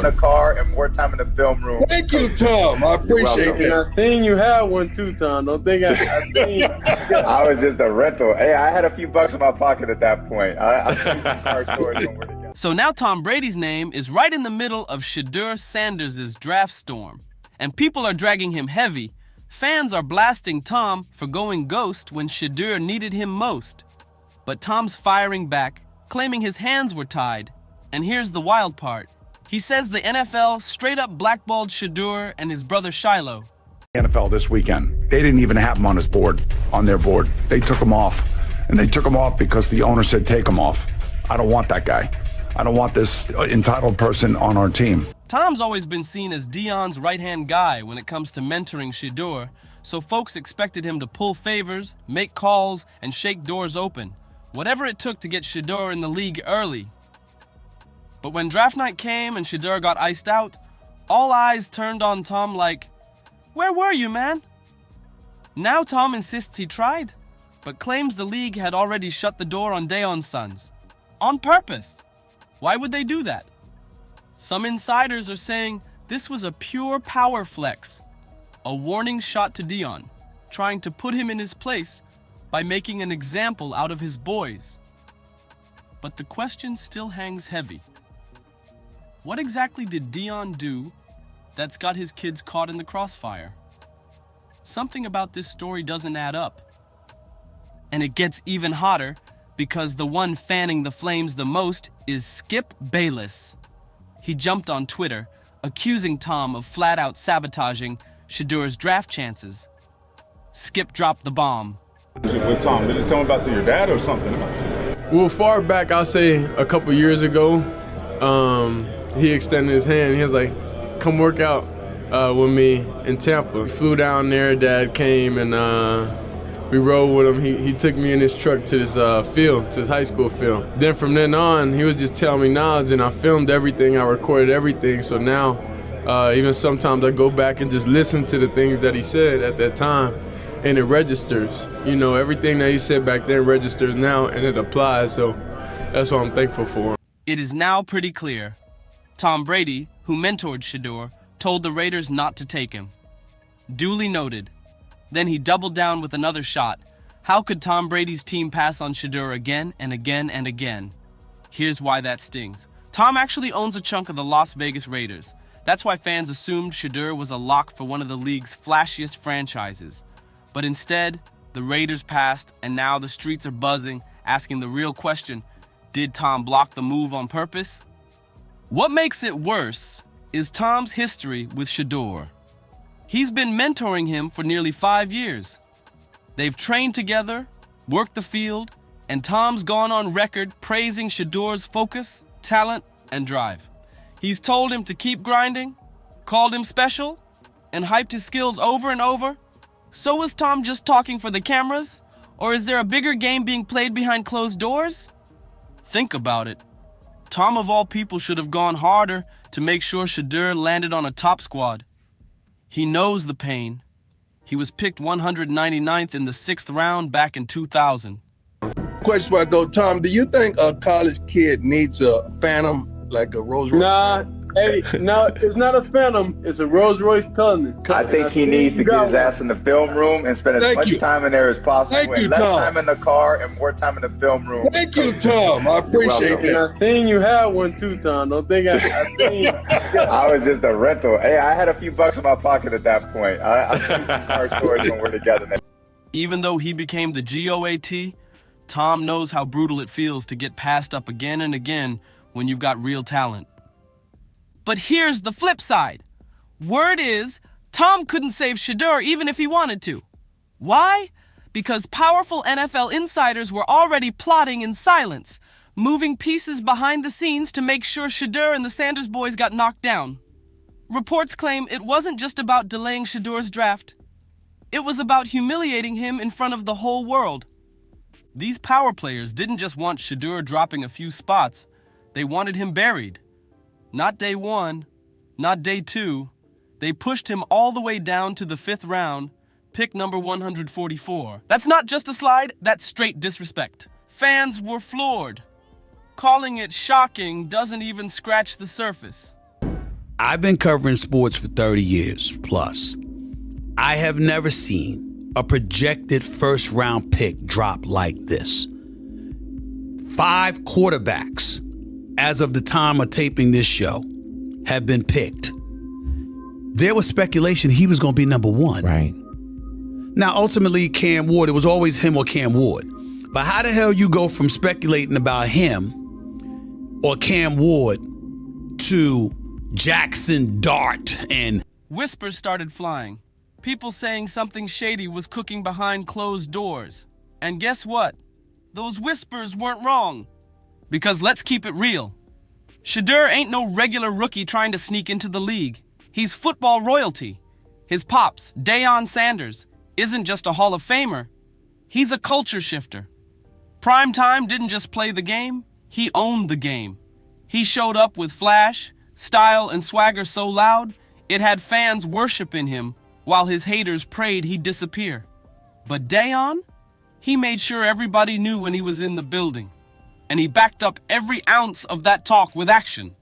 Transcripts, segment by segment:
in the car and more time in the film room. Thank you, Tom. I appreciate And I that. seen you have one too, Tom. Don't think I seen. I was just a rental. Hey, I had a few bucks in my pocket at that point. I'm using car stores when we're together. So now Tom Brady's name is right in the middle of Shedeur Sanders' draft storm. And people are dragging him heavy. Fans are blasting Tom for going ghost when Shedeur needed him most. But Tom's firing back, claiming his hands were tied. And here's the wild part. He says the NFL straight up blackballed Shedeur and his brother Shiloh. NFL this weekend. They didn't even have him on his board, on their board. They took him off. And they took him off because the owner said take him off. I don't want that guy. I don't want this entitled person on our team. Tom's always been seen as Deion's right-hand guy when it comes to mentoring Shedeur, so folks expected him to pull favors, make calls, and shake doors open. Whatever it took to get Shedeur in the league early. But when draft night came and Shedeur got iced out, all eyes turned on Tom like, "Where were you, man?" Now Tom insists he tried, but claims the league had already shut the door on Deion's sons. On purpose. Why would they do that? Some insiders are saying this was a pure power flex, a warning shot to Deion, trying to put him in his place by making an example out of his boys. But the question still hangs heavy. What exactly did Deion do that's got his kids caught in the crossfire? Something about this story doesn't add up. And it gets even hotter because the one fanning the flames the most is Skip Bayless. He jumped on Twitter, accusing Tom of flat-out sabotaging Shedeur's draft chances. Skip dropped the bomb. With Tom, did it come about through your dad or something else? Well, far back, I'll say a couple years ago, he extended his hand. He was like, "Come work out with me in Tampa." We flew down there. Dad came and we rode with him. He took me in his truck to this field, to his high school field. Then from then on, he was just telling me knowledge, and I filmed everything. I recorded everything. So now, even sometimes I go back and just listen to the things that he said at that time, and it registers. You know, everything that he said back then registers now, and it applies. So that's what I'm thankful for. It is now pretty clear. Tom Brady, who mentored Shedeur, told the Raiders not to take him. Duly noted. Then he doubled down with another shot. How could Tom Brady's team pass on Shedeur again and again and again? Here's why that stings. Tom actually owns a chunk of the Las Vegas Raiders. That's why fans assumed Shedeur was a lock for one of the league's flashiest franchises. But instead, the Raiders passed, and now the streets are buzzing, asking the real question, did Tom block the move on purpose? What makes it worse is Tom's history with Shedeur. He's been mentoring him for nearly 5 years. They've trained together, worked the field, and Tom's gone on record praising Shedeur's focus, talent, and drive. He's told him to keep grinding, called him special, and hyped his skills over and over. So is Tom just talking for the cameras? Or is there a bigger game being played behind closed doors? Think about it. Tom of all people should have gone harder to make sure Shedeur landed on a top squad. He knows the pain. He was picked 199th in the 6th round back in 2000. Question before I go, Tom, do you think a college kid needs a Phantom, like a Rolls Royce? Nah, hey, no, it's not a Phantom. It's a Rolls Royce Cullinan. I think he needs to get his ass in the film room and spend as much time in there as possible. Thank you, less Tom. time in the car and more time in the film room. Thank you, Tom. I appreciate And that. I seen you have one too, Tom. Don't think I seen. I was just a rental. Hey, I had a few bucks in my pocket at that point. I'm using car stores when we're together. Even though he became the GOAT, Tom knows how brutal it feels to get passed up again and again when you've got real talent. But here's the flip side. Word is, Tom couldn't save Shedeur even if he wanted to. Why? Because powerful NFL insiders were already plotting in silence, moving pieces behind the scenes to make sure Shedeur and the Sanders boys got knocked down. Reports claim it wasn't just about delaying Shedeur's draft. It was about humiliating him in front of the whole world. These power players didn't just want Shedeur dropping a few spots. They wanted him buried. Not day 1, not day 2. They pushed him all the way down to the 5th round, pick number 144. That's not just a slide, that's straight disrespect. Fans were floored. Calling it shocking doesn't even scratch the surface. I've been covering sports for 30 years plus. I have never seen a projected first round pick drop like this. 5 quarterbacks, as of the time of taping this show, have been picked. There was speculation he was going to be number 1. Right. Now, ultimately, Cam Ward, it was always him or Cam Ward. But how the hell you go from speculating about him or Cam Ward to Jackson Dart and... Whispers started flying. People saying something shady was cooking behind closed doors. And guess what? Those whispers weren't wrong. Because let's keep it real. Shedeur ain't no regular rookie trying to sneak into the league. He's football royalty. His pops, Shedeur Sanders, isn't just a Hall of Famer. He's a culture shifter. Primetime didn't just play the game, he owned the game. He showed up with flash, style, and swagger so loud, it had fans worshiping him while his haters prayed he'd disappear. But Shedeur, he made sure everybody knew when he was in the building, and he backed up every ounce of that talk with action.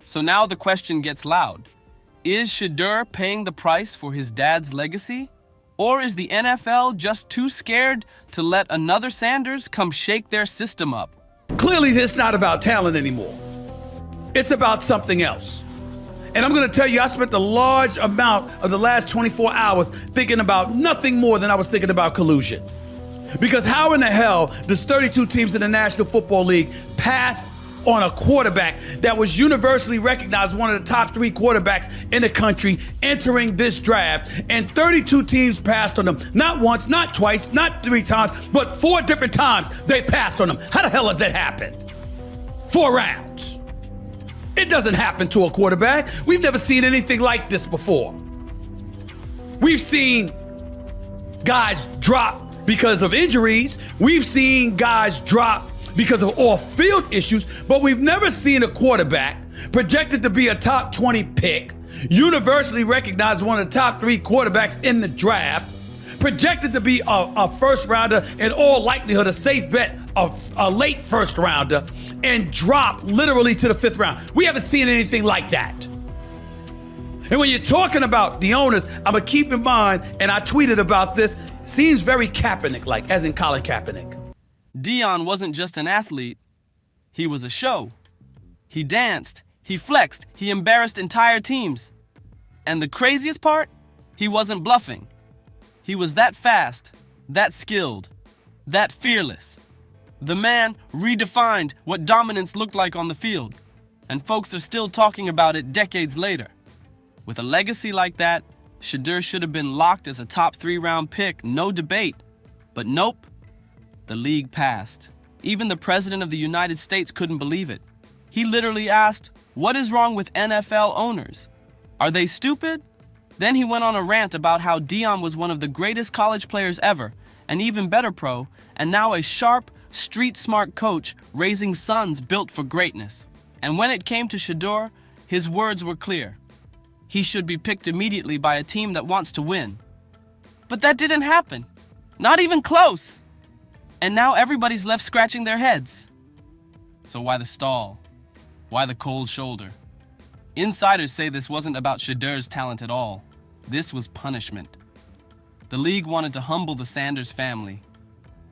So now the question gets loud. Is Shedeur paying the price for his dad's legacy? Or is the NFL just too scared to let another Sanders come shake their system up? Clearly, it's not about talent anymore. It's about something else. And I'm going to tell you, I spent a large amount of the last 24 hours thinking about nothing more than I was thinking about collusion. Because how in the hell does 32 teams in the National Football League pass on a quarterback that was universally recognized one of the top 3 quarterbacks in the country entering this draft, and 32 teams passed on him? Not once, not twice, not 3 times, but 4 different times they passed on him. How the hell has that happened? 4 rounds. It doesn't happen to a quarterback. We've never seen anything like this before. We've seen guys drop because of injuries. We've seen guys drop because of off-field issues, but we've never seen a quarterback projected to be a top 20 pick, universally recognized one of the top 3 quarterbacks in the draft, projected to be a first rounder, in all likelihood a safe bet of a late first rounder, and drop literally to the 5th round. We haven't seen anything like that. And when you're talking about the owners, I'm gonna keep in mind, and I tweeted about this, seems very Kaepernick-like, as in Colin Kaepernick. Deion wasn't just an athlete, he was a show. He danced, he flexed, he embarrassed entire teams. And the craziest part, he wasn't bluffing. He was that fast, that skilled, that fearless. The man redefined what dominance looked like on the field, and folks are still talking about it decades later. With a legacy like that, Shedeur should have been locked as a top 3-round pick, no debate. But nope. The league passed. Even the president of the United States couldn't believe it. He literally asked, "What is wrong with NFL owners? Are they stupid?" Then he went on a rant about how Deion was one of the greatest college players ever, an even better pro, and now a sharp, street-smart coach raising sons built for greatness. And when it came to Shedeur, his words were clear. He should be picked immediately by a team that wants to win. But that didn't happen. Not even close. And now everybody's left scratching their heads. So why the stall? Why the cold shoulder? Insiders say this wasn't about Shedeur's talent at all. This was punishment. The league wanted to humble the Sanders family.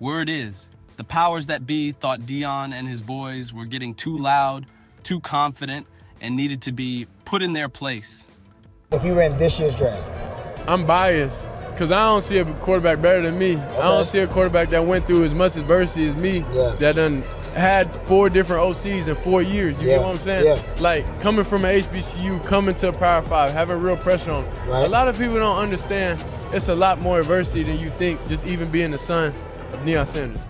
Word is, the powers that be thought Deion and his boys were getting too loud, too confident, and needed to be put in their place. If you ran this year's draft? I'm biased. Because I don't see a quarterback better than me. Okay. I don't see a quarterback that went through as much adversity as me, that done had 4 different OCs in 4 years. You get what I'm saying? Yeah. Like, coming from an HBCU, coming to a Power 5, having real pressure on them. Right. A lot of people don't understand it's a lot more adversity than you think, just even being the son of Shedeur Sanders.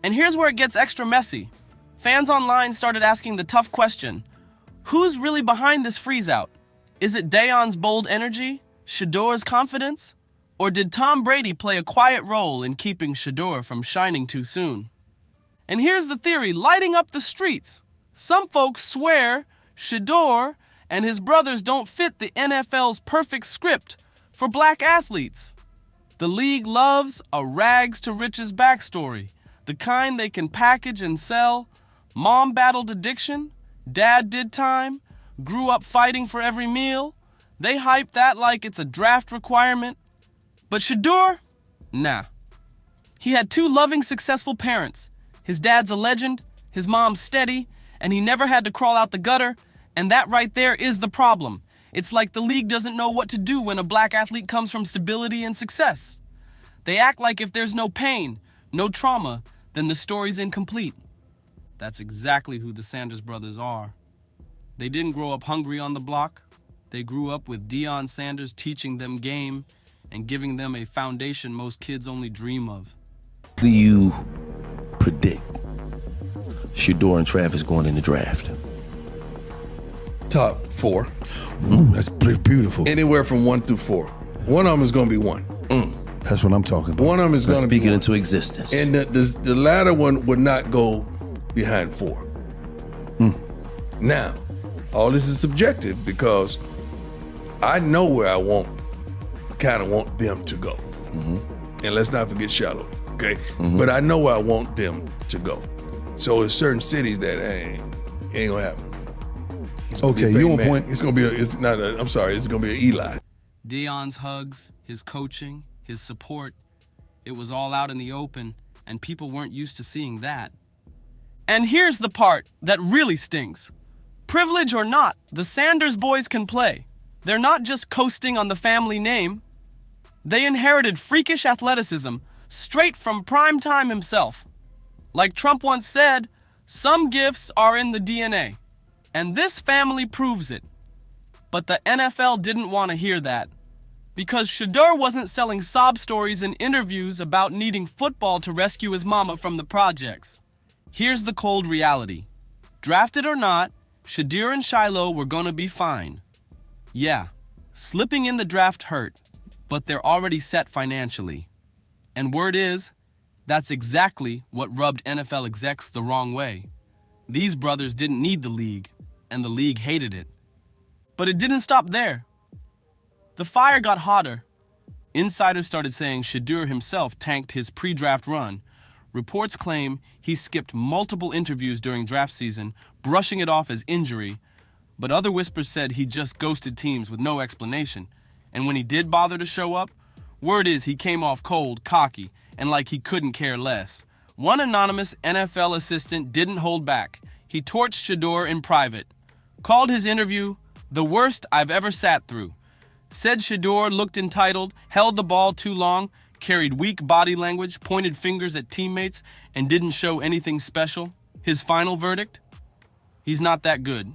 And here's where it gets extra messy. Fans online started asking the tough question, who's really behind this freeze-out? Is it Deion's bold energy? Shedeur's confidence? Or did Tom Brady play a quiet role in keeping Shedeur from shining too soon? And here's the theory lighting up the streets. Some folks swear Shedeur and his brothers don't fit the NFL's perfect script for black athletes. The league loves a rags-to-riches backstory, the kind they can package and sell. Mom battled addiction, dad did time, grew up fighting for every meal. They hype that like it's a draft requirement. But Shedeur? Nah. He had 2 loving, successful parents. His dad's a legend, his mom's steady, and he never had to crawl out the gutter, and that right there is the problem. It's like the league doesn't know what to do when a black athlete comes from stability and success. They act like if there's no pain, no trauma, then the story's incomplete. That's exactly who the Sanders brothers are. They didn't grow up hungry on the block. They grew up with Deion Sanders teaching them game and giving them a foundation most kids only dream of. Do you predict Shedeur and Travis going in the draft? Top 4. Ooh, that's pretty beautiful. Anywhere from 1 through 4. One of them is going to be 1. That's what I'm talking about. One of them is going to be Speak it 1. into existence. And the latter one would not go behind 4. Now, all this is subjective because I know where I kind of want them to go. And let's not forget Charlotte, okay? But I know where I want them to go. So there's certain cities that ain't gonna happen. Okay, you on point. It's gonna be it's gonna be an Eli. Deion's hugs, his coaching, his support, it was all out in the open, and people weren't used to seeing that. And here's the part that really stings. Privilege or not, the Sanders boys can play. They're not just coasting on the family name. They inherited freakish athleticism straight from primetime himself. Like Trump once said, some gifts are in the DNA. And this family proves it. But the NFL didn't want to hear that. Because Shedeur wasn't selling sob stories in interviews about needing football to rescue his mama from the projects. Here's the cold reality. Drafted or not, Shedeur and Shiloh were going to be fine. Yeah, slipping in the draft hurt, but they're already set financially. And word is, that's exactly what rubbed NFL execs the wrong way. These brothers didn't need the league, and the league hated it. But it didn't stop there. The fire got hotter. Insiders started saying Shedeur himself tanked his pre-draft run. Reports claim he skipped multiple interviews during draft season, brushing it off as injury, but other whispers said he just ghosted teams with no explanation. And when he did bother to show up, word is he came off cold, cocky, and like he couldn't care less. One anonymous NFL assistant didn't hold back. He torched Shedeur in private, called his interview the worst I've ever sat through, said Shedeur looked entitled, held the ball too long, carried weak body language, pointed fingers at teammates, and didn't show anything special. His final verdict? He's not that good.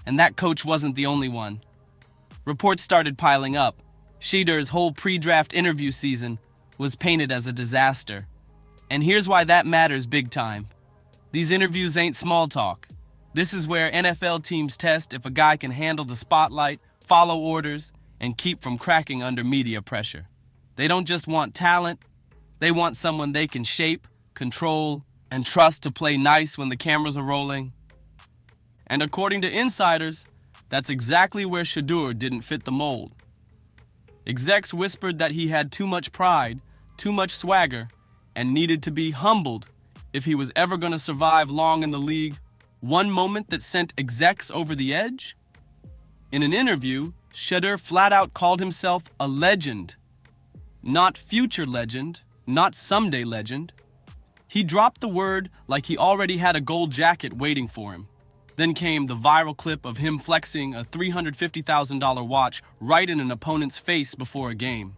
And that coach wasn't the only one. Reports started piling up. Shedeur's whole pre-draft interview season was painted as a disaster. And here's why that matters big time. These interviews ain't small talk. This is where NFL teams test if a guy can handle the spotlight, follow orders, and keep from cracking under media pressure. They don't just want talent, they want someone they can shape, control, and trust to play nice when the cameras are rolling. And according to insiders, that's exactly where Shedeur didn't fit the mold. Execs whispered that he had too much pride, too much swagger, and needed to be humbled if he was ever going to survive long in the league. One moment that sent execs over the edge? In an interview, Shedeur flat out called himself a legend. Not future legend, not someday legend. He dropped the word like he already had a gold jacket waiting for him. Then came the viral clip of him flexing a $350,000 watch right in an opponent's face before a game.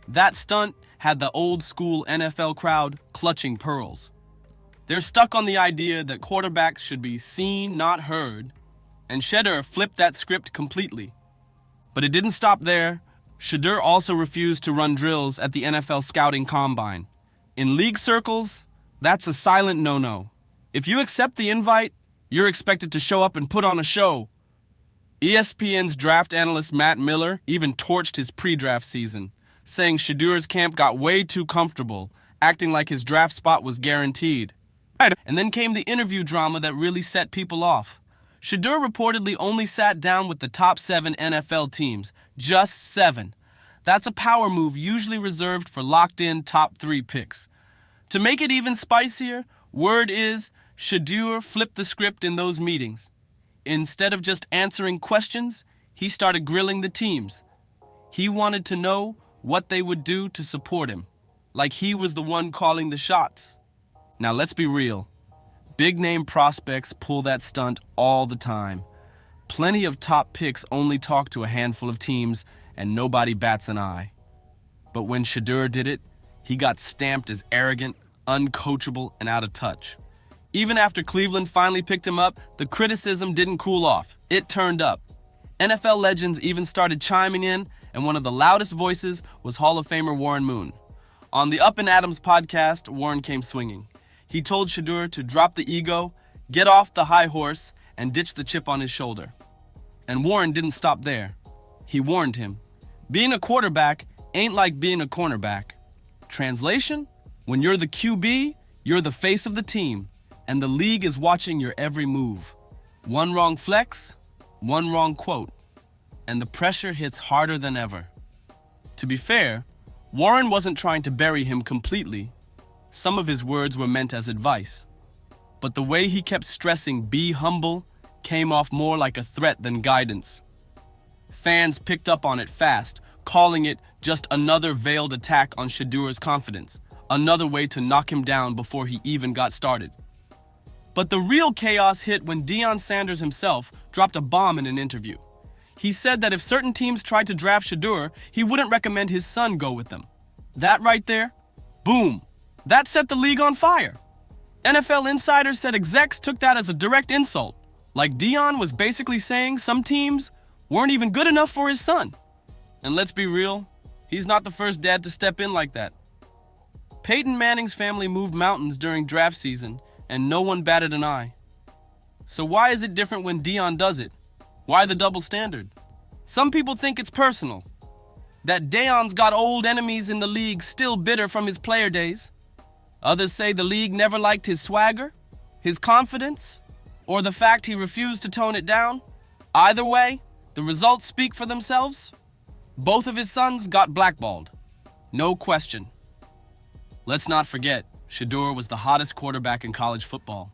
That stunt had the old school NFL crowd clutching pearls. They're stuck on the idea that quarterbacks should be seen, not heard, and Shedeur flipped that script completely. But it didn't stop there. Shedeur also refused to run drills at the NFL scouting combine. In league circles, that's a silent no-no. If you accept the invite, you're expected to show up and put on a show. ESPN's draft analyst Matt Miller even torched his pre-draft season, saying Shedeur's camp got way too comfortable, acting like his draft spot was guaranteed. And then came the interview drama that really set people off. Shedeur reportedly only sat down with the top 7 NFL teams, just 7. That's a power move usually reserved for locked-in top 3 picks. To make it even spicier, word is Shedeur flipped the script in those meetings. instead of just answering questions, he started grilling the teams. He wanted to know what they would do to support him, like he was the one calling the shots. Now let's be real. Big-name prospects pull that stunt all the time. Plenty of top picks only talk to a handful of teams and nobody bats an eye. But when Shedeur did it, he got stamped as arrogant, uncoachable, and out of touch. Even after Cleveland finally picked him up, the criticism didn't cool off. It turned up. NFL legends even started chiming in, and one of the loudest voices was Hall of Famer Warren Moon. On the Up and Adams podcast, Warren came swinging. He told Shedeur to drop the ego, get off the high horse, and ditch the chip on his shoulder. And Warren didn't stop there. He warned him, being a quarterback ain't like being a cornerback. Translation? When you're the QB, you're the face of the team, and the league is watching your every move. One wrong flex, one wrong quote, and the pressure hits harder than ever. To be fair, Warren wasn't trying to bury him completely. Some of his words were meant as advice. But the way he kept stressing be humble came off more like a threat than guidance. Fans picked up on it fast, calling it just another veiled attack on Shedeur's confidence, another way to knock him down before he even got started. But the real chaos hit when Shedeur Sanders himself dropped a bomb in an interview. He said that if certain teams tried to draft Shedeur, he wouldn't recommend his son go with them. That right there, boom, that set the league on fire. NFL insiders said execs took that as a direct insult, like Deion was basically saying some teams weren't even good enough for his son. And let's be real, he's not the first dad to step in like that. Peyton Manning's family moved mountains during draft season, and no one batted an eye. So why is it different when Deion does it? Why the double standard? Some people think it's personal, that Deion's got old enemies in the league still bitter from his player days. Others say the league never liked his swagger, his confidence, or the fact he refused to tone it down. Either way, the results speak for themselves. Both of his sons got blackballed. No question. Let's not forget, Shedeur was the hottest quarterback in college football.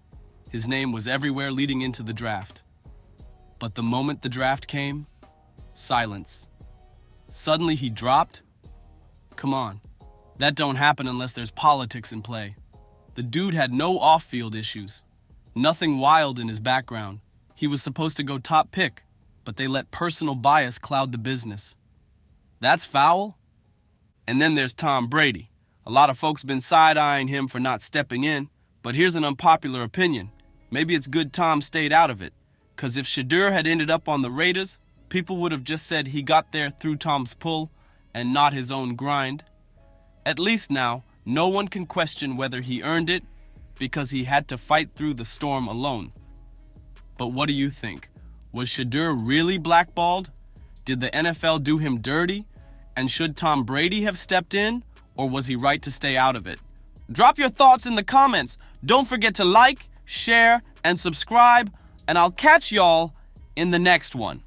His name was everywhere leading into the draft. But the moment the draft came, silence. Suddenly he dropped? Come on, that don't happen unless there's politics in play. The dude had no off-field issues. Nothing wild in his background. He was supposed to go top pick, but they let personal bias cloud the business. That's foul. And then there's Tom Brady. A lot of folks been side-eyeing him for not stepping in, but here's an unpopular opinion. Maybe it's good Tom stayed out of it, because if Shedeur had ended up on the Raiders, people would have just said he got there through Tom's pull and not his own grind. At least now, no one can question whether he earned it because he had to fight through the storm alone. But what do you think? Was Shedeur really blackballed? Did the NFL do him dirty? And should Tom Brady have stepped in, or was he right to stay out of it? Drop your thoughts in the comments. Don't forget to like, share, and subscribe, and I'll catch y'all in the next one.